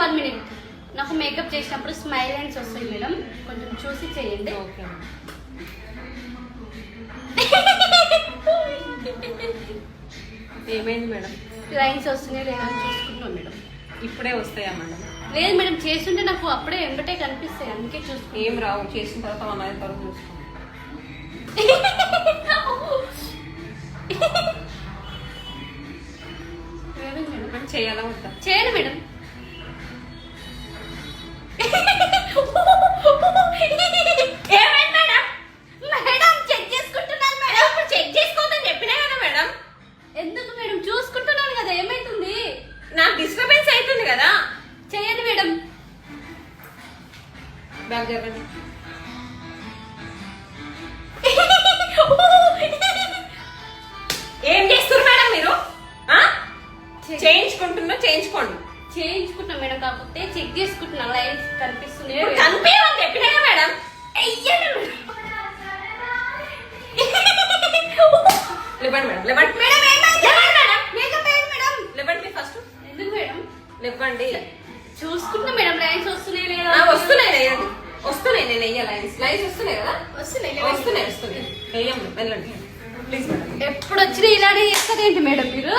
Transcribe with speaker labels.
Speaker 1: 1 minute. నాకు makeup చేసినప్పుడు smile lines వస్తాయి మేడం, కొంచెం చూసి చేయండి.
Speaker 2: ఓకే. ఏమైంది మేడం?
Speaker 1: లైన్స్ వస్తున్నాయి లేదా అని చూసుకుంటున్నాం మేడం.
Speaker 2: ఇప్పుడే వస్తాయా మేడం?
Speaker 1: లేదు మేడం, చేస్తుంటే నాకు అప్పుడే వెంబటే కనిపిస్తాయి, అందుకే చూసుకుంటాం.
Speaker 2: ఏం రావు, చేసిన తర్వాత 1 hour తర్వాత చూసుకోండి. మేడం చేయాలా వద్దా?
Speaker 1: చేయండి మేడం.
Speaker 2: ఏమైంది మేడం?
Speaker 1: మేడం చెక్ చేసుకుంటున్నాను మేడం.
Speaker 2: ఇప్పుడు చెక్ చేసుకోవద్దని చెప్పినా కదా మేడం.
Speaker 1: ఎందుకు మేడం? చూసుకుంటున్నాను కదా, ఏమైతుంది?
Speaker 2: నాకు డిస్టర్బెన్స్ అవుతుంది కదా.
Speaker 1: చేయండి మేడం.
Speaker 2: బ్యాగ్ జరగండి. ఏం చేస్తారు మేడం మీరు? చేయించుకోండి.
Speaker 1: చేయించుకుంటున్నా మేడం, కాకపోతే చెక్ చేసుకుంటున్నా, లైన్స్ కనిపిస్తున్నాయి.
Speaker 2: కనిపించమని చెప్పినా మేడం. లేవండి మేడం, లేవండి మేడం. లేవండి ఫస్ట్.
Speaker 1: ఎందుకు మేడం?
Speaker 2: లేవండి.
Speaker 1: చూసుకుంటున్నా మేడం, లైన్స్ వస్తున్నాయి లేదా?
Speaker 2: వస్తున్నాయి నేను వెయ్య లైన్స్ వస్తున్నాయి కదా. వస్తున్నాయి వెయ్యం. వెళ్ళండి ప్లీజ్ మేడం.
Speaker 1: ఎప్పుడు వచ్చినా ఇలానే చేస్తారేంటి మేడం మీరు?